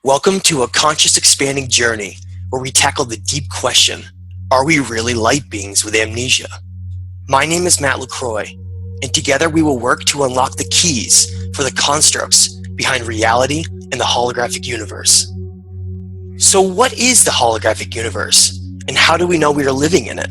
Welcome to a conscious expanding journey where we tackle the deep question, are we really light beings with amnesia? My name is LaCroix, and together we will work to unlock the keys for the constructs behind reality and the holographic universe. So what is the holographic universe, and how do we know we are living in it?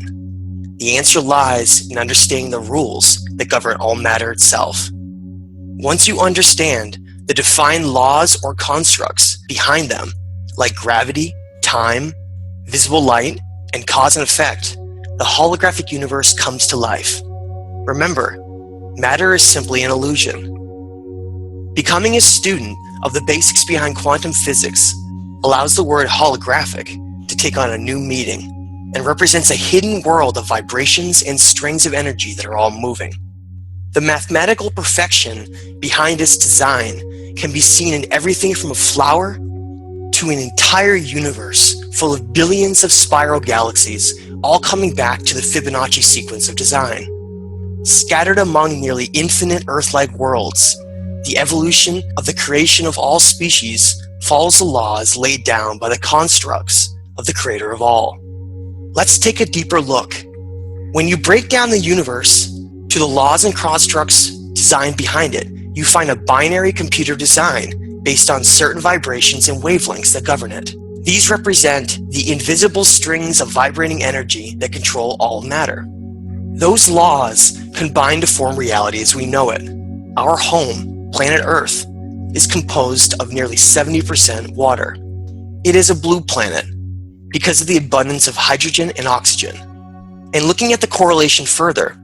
The answer lies in understanding the rules that govern all matter itself. Once you understand the defined laws or constructs behind them, like gravity, time, visible light, and cause and effect, the holographic universe comes to life. Remember, matter is simply an illusion. Becoming a student of the basics behind quantum physics allows the word holographic to take on a new meaning and represents a hidden world of vibrations and strings of energy that are all moving. The mathematical perfection behind its design can be seen in everything from a flower to an entire universe full of billions of spiral galaxies, all coming back to the Fibonacci sequence of design. Scattered among nearly infinite Earth-like worlds, the evolution of the creation of all species follows the laws laid down by the constructs of the creator of all. Let's take a deeper look. When you break down the universe to the laws and constructs designed behind it, you find a binary computer design based on certain vibrations and wavelengths that govern it. These represent the invisible strings of vibrating energy that control all matter. Those laws combine to form reality as we know it. Our home, planet Earth, is composed of nearly 70% water. It is a blue planet because of the abundance of hydrogen and oxygen. And looking at the correlation further,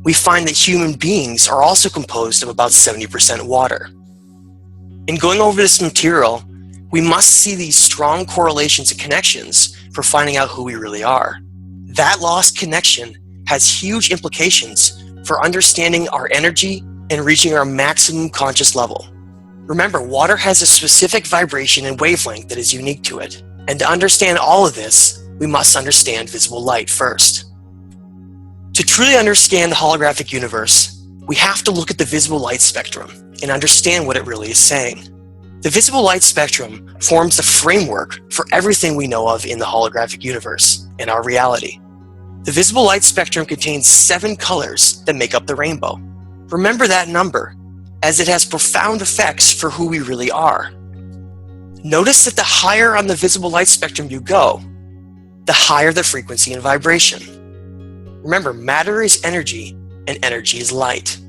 we find that human beings are also composed of about 70% water. In going over this material, we must see these strong correlations and connections for finding out who we really are. That lost connection has huge implications for understanding our energy and reaching our maximum conscious level. Remember, water has a specific vibration and wavelength that is unique to it. And to understand all of this, we must understand visible light first. To truly understand the holographic universe, we have to look at the visible light spectrum and understand what it really is saying. The visible light spectrum forms the framework for everything we know of in the holographic universe and our reality. The visible light spectrum contains 7 colors that make up the rainbow. Remember that number, as it has profound effects for who we really are. Notice that the higher on the visible light spectrum you go, the higher the frequency and vibration. Remember, matter is energy, and energy is light.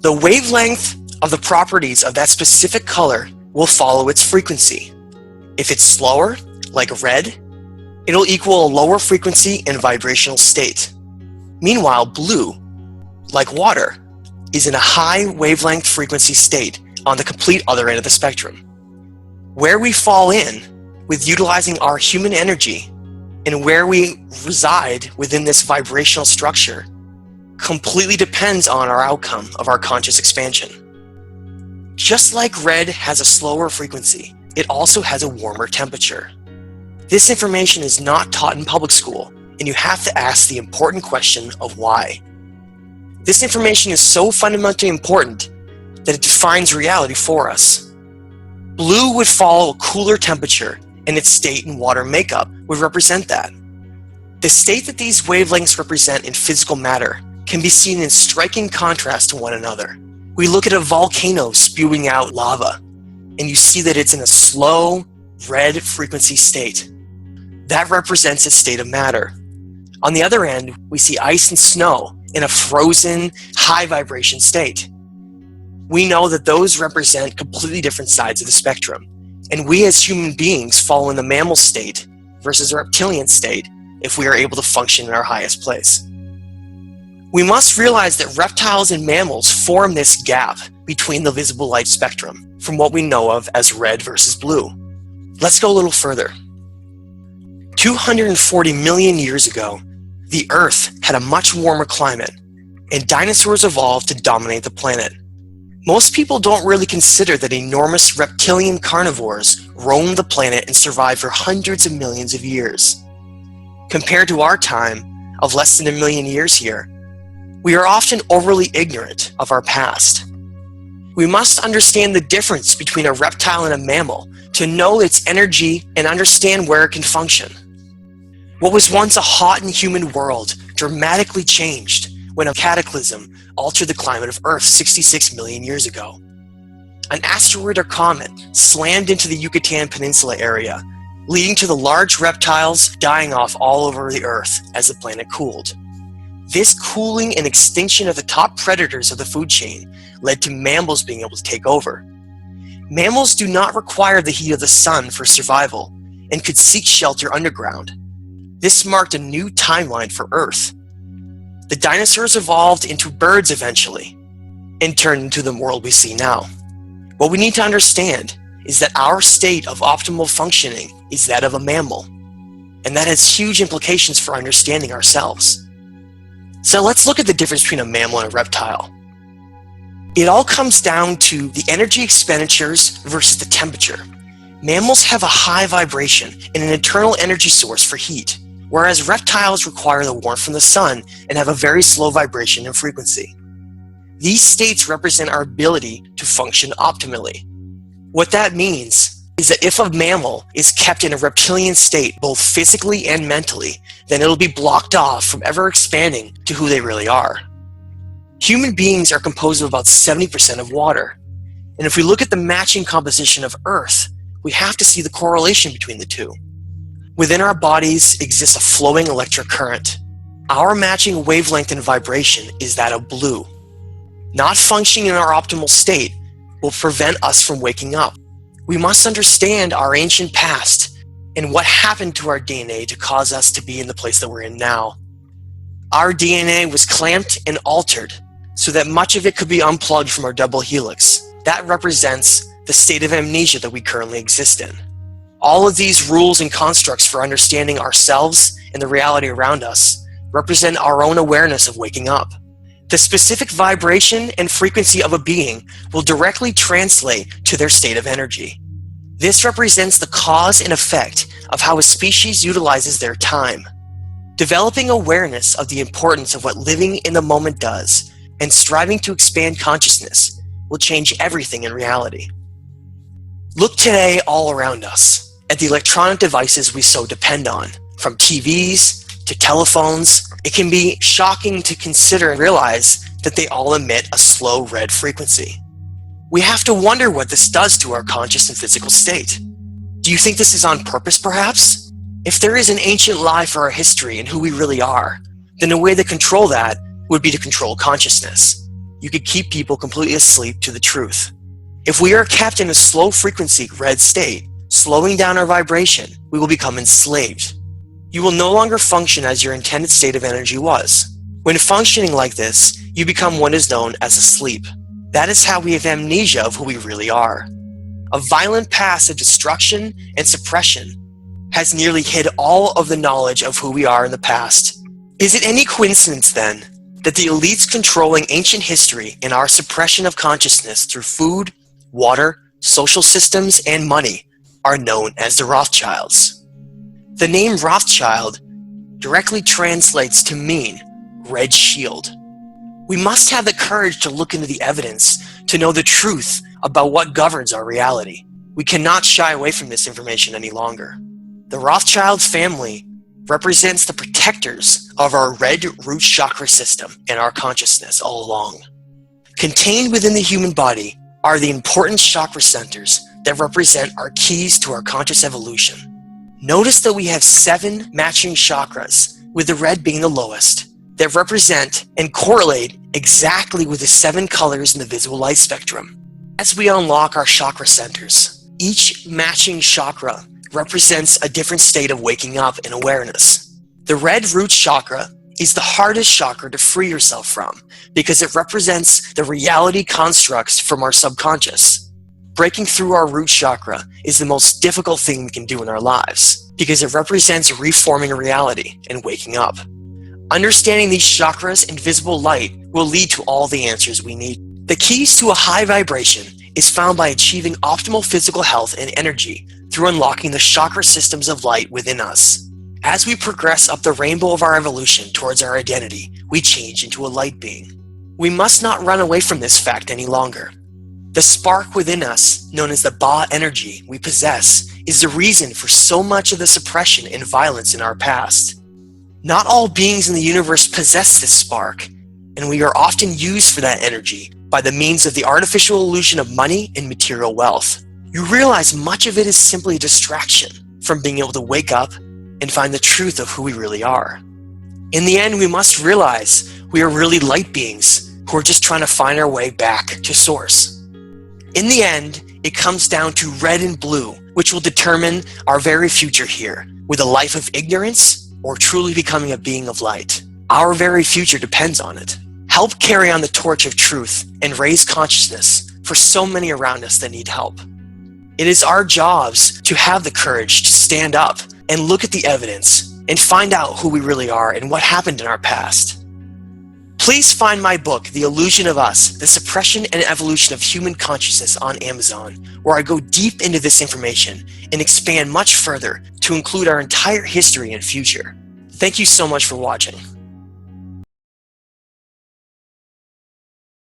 The wavelength of the properties of that specific color will follow its frequency. If it's slower, like red, it'll equal a lower frequency and vibrational state. Meanwhile, blue, like water, is in a high wavelength frequency state on the complete other end of the spectrum. Where we fall in with utilizing our human energy and where we reside within this vibrational structure completely depends on our outcome of our conscious expansion. Just like red has a slower frequency, it also has a warmer temperature. This information is not taught in public school, and you have to ask the important question of why. This information is so fundamentally important that it defines reality for us. Blue would follow a cooler temperature, and its state and water makeup would represent that. The state that these wavelengths represent in physical matter can be seen in striking contrast to one another. We look at a volcano spewing out lava, and you see that it's in a slow, red frequency state. That represents its state of matter. On the other end, we see ice and snow in a frozen, high vibration state. We know that those represent completely different sides of the spectrum. And we as human beings fall in the mammal state versus the reptilian state if we are able to function in our highest place. We must realize that reptiles and mammals form this gap between the visible light spectrum from what we know of as red versus blue. Let's go a little further. 240 million years ago, the Earth had a much warmer climate, and dinosaurs evolved to dominate the planet. Most people don't really consider that enormous reptilian carnivores roamed the planet and survived for hundreds of millions of years. Compared to our time of less than 1 million years here, we are often overly ignorant of our past. We must understand the difference between a reptile and a mammal to know its energy and understand where it can function. What was once a hot and humid world dramatically changed when a cataclysm altered the climate of Earth 66 million years ago. An asteroid or comet slammed into the Yucatan Peninsula area, leading to the large reptiles dying off all over the Earth as the planet cooled. This cooling and extinction of the top predators of the food chain led to mammals being able to take over. Mammals do not require the heat of the sun for survival and could seek shelter underground. This marked a new timeline for Earth. The dinosaurs evolved into birds eventually and turned into the world we see now. What we need to understand is that our state of optimal functioning is that of a mammal, and that has huge implications for understanding ourselves. So let's look at the difference between a mammal and a reptile. It all comes down to the energy expenditures versus the temperature. Mammals have a high vibration and an internal energy source for heat, whereas reptiles require the warmth from the sun and have a very slow vibration and frequency. These states represent our ability to function optimally. What that means is that if a mammal is kept in a reptilian state, both physically and mentally, then it'll be blocked off from ever expanding to who they really are. Human beings are composed of about 70% of water. And if we look at the matching composition of Earth, we have to see the correlation between the two. Within our bodies exists a flowing electric current. Our matching wavelength and vibration is that of blue. Not functioning in our optimal state will prevent us from waking up. We must understand our ancient past and what happened to our DNA to cause us to be in the place that we're in now. Our DNA was clamped and altered so that much of it could be unplugged from our double helix. That represents the state of amnesia that we currently exist in. All of these rules and constructs for understanding ourselves and the reality around us represent our own awareness of waking up. The specific vibration and frequency of a being will directly translate to their state of energy. This represents the cause and effect of how a species utilizes their time. Developing awareness of the importance of what living in the moment does and striving to expand consciousness will change everything in reality. Look today all around us at the electronic devices we so depend on, from TVs to telephones. It can be shocking to consider and realize that they all emit a slow red frequency. We have to wonder what this does to our conscious and physical state. Do you think this is on purpose, perhaps? If there is an ancient lie for our history and who we really are, then a way to control that would be to control consciousness. You could keep people completely asleep to the truth. If we are kept in a slow frequency red state, slowing down our vibration, we will become enslaved. You will no longer function as your intended state of energy was. When functioning like this, you become what is known as asleep. That is how we have amnesia of who we really are. A violent past of destruction and suppression has nearly hid all of the knowledge of who we are in the past. Is it any coincidence then that the elites controlling ancient history and our suppression of consciousness through food, water, social systems, and money are known as the Rothschilds? The name Rothschild directly translates to mean red shield. We must have the courage to look into the evidence to know the truth about what governs our reality. We cannot shy away from this information any longer. The Rothschild family represents the protectors of our red root chakra system and our consciousness all along. Contained within the human body are the important chakra centers that represent our keys to our conscious evolution. Notice that we have 7 matching chakras, with the red being the lowest, that represent and correlate exactly with the 7 colors in the visible light spectrum. As we unlock our chakra centers, each matching chakra represents a different state of waking up and awareness. The red root chakra is the hardest chakra to free yourself from because it represents the reality constructs from our subconscious. Breaking through our root chakra is the most difficult thing we can do in our lives because it represents reforming reality and waking up. Understanding these chakras and visible light will lead to all the answers we need. The keys to a high vibration is found by achieving optimal physical health and energy through unlocking the chakra systems of light within us. As we progress up the rainbow of our evolution towards our identity, we change into a light being. We must not run away from this fact any longer. The spark within us, known as the Ba energy we possess, is the reason for so much of the suppression and violence in our past. Not all beings in the universe possess this spark, and we are often used for that energy by the means of the artificial illusion of money and material wealth. You realize much of it is simply a distraction from being able to wake up and find the truth of who we really are. In the end, we must realize we are really light beings who are just trying to find our way back to source. In the end, it comes down to red and blue, which will determine our very future here, with a life of ignorance or truly becoming a being of light. Our very future depends on it. Help carry on the torch of truth and raise consciousness for so many around us that need help. It is our jobs to have the courage to stand up and look at the evidence and find out who we really are and what happened in our past. Please find my book, The Illusion of Us, The Suppression and Evolution of Human Consciousness on Amazon, where I go deep into this information and expand much further to include our entire history and future. Thank you so much for watching.